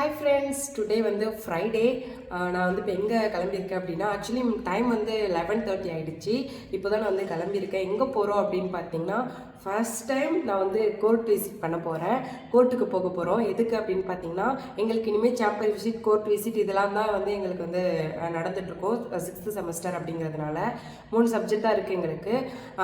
Hi friends, today வந்து Friday. நான் வந்து இப்போ எங்கே கிளம்பியிருக்கேன் அப்படின்னா, ஆக்சுவலி டைம் வந்து 11:30 ஆகிடுச்சு. இப்போ தான் நான் வந்து கிளம்பியிருக்கேன். எங்கே போகிறோம் அப்படின்னு பார்த்தீங்கன்னா, ஃபர்ஸ்ட் டைம் நான் வந்து கோர்ட் விசிட் பண்ண போகிறேன். கோர்ட்டுக்கு போக போகிறோம். எதுக்கு அப்படின்னு பார்த்தீங்கன்னா, எங்களுக்கு இனிமேல் சாம்பர் விசிட், கோர்ட் விசிட் இதெல்லாம் தான் வந்து எங்களுக்கு வந்து நடந்துகிட்ருக்கோம். 6th செமஸ்டர் அப்படிங்கிறதுனால 3 சப்ஜெக்ட் தான் இருக்குது எங்களுக்கு.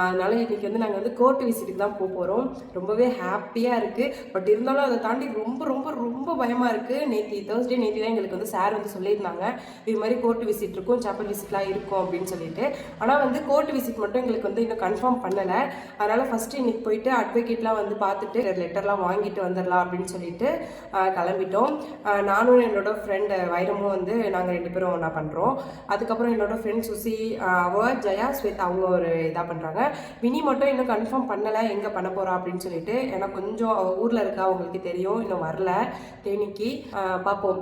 அதனால் இன்றைக்கி வந்து நாங்கள் வந்து கோர்ட் விசிட்டுக்கு தான் போக போகிறோம். ரொம்பவே ஹாப்பியாக இருக்குது. பட் இருந்தாலும் அதை தாண்டி ரொம்ப ரொம்ப ரொம்ப பயமாக இருக்குது. நேற்று தேர்ஸ்டே தான் எங்களுக்கு வந்து சார் வந்து சொல்லியிருந்தாங்க, இது மாதிரி கோர்ட் விசிட் இருக்கும், சாப்பல் விசிட்லாம் இருக்கும் அப்படின்னு சொல்லிட்டு. ஆனால் வந்து கோர்ட் விசிட் மட்டும் எங்களுக்கு வந்து இன்னும் கன்ஃபார்ம் பண்ணலை. அதனால் ஃபஸ்ட்டு இன்னைக்கு போயிட்டு அட்வொகேட்லாம் வந்து பார்த்துட்டு லெட்டர்லாம் வாங்கிட்டு வந்துடலாம் அப்படின்னு சொல்லிட்டு கிளம்பிட்டோம். நானும் என்னோட ஃப்ரெண்டு வைரமும் வந்து நாங்கள் 2 பேரும் ஒன்றா பண்ணுறோம். அதுக்கப்புறம் என்னோட ஃப்ரெண்ட் சுசி, ஜெயா, ஸ்வேத் அவங்க ஒரு இதாக பண்ணுறாங்க. வினி மட்டும் இன்னும் கன்ஃபார்ம் பண்ணலை எங்கே பண்ண போகிறா அப்படின்னு சொல்லிட்டு. ஏன்னா கொஞ்சம் ஊரில் இருக்கா, அவங்களுக்கு தெரியும், இன்னும் வரல தேனிக்கு. பார்ப்போம்.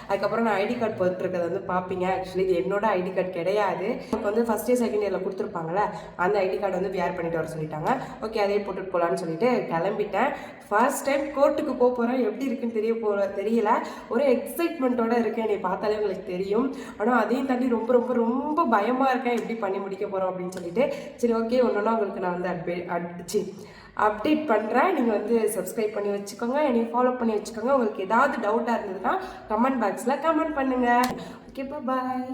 அதுக்கப்புறம் நான் ஐடி கார்டு போட்டுருக்கிறத வந்து பார்ப்பீங்க. ஆக்சுவலி இது என்னோட ஐடி கார்டு கிடையாது. எனக்கு வந்து ஃபஸ்ட் இயர் செகண்ட் இயரில் கொடுத்துருப்பாங்களே, அந்த ஐடி கார்டு வந்து வியர் பண்ணிட்டு வர சொல்லிட்டாங்க. ஓகே, அதே போட்டுட்டு போகலான்னு சொல்லிட்டு கிளம்பிட்டேன். ஃபர்ஸ்ட் டைம் கோர்ட்டுக்கு போக போகிறேன். எப்படி இருக்குன்னு தெரியல. ஒரு எக்ஸைட்மெண்ட்டோடு இருக்கேன். என்னை பார்த்தாலே உங்களுக்கு தெரியும். ஆனால் அதையும் தாண்டி ரொம்ப ரொம்ப ரொம்ப பயமாக இருக்கேன், எப்படி பண்ணி முடிக்க போகிறோம் அப்படின்னு சொல்லிட்டு. சரி, ஓகே, ஒன்றுனா உங்களுக்கு நான் வந்து அப்டேட் பண்ணுறேன். நீங்கள் வந்து சப்ஸ்கிரைப் பண்ணி வச்சுக்கோங்க, என்னை ஃபாலோ பண்ணி வச்சுக்கோங்க. உங்களுக்கு ஏதாவது டவுட்டாக இருந்ததுன்னா கமெண்ட் பாக்ஸில் கமெண்ட் பண்ணுங்கள். ஓகே, பாய்.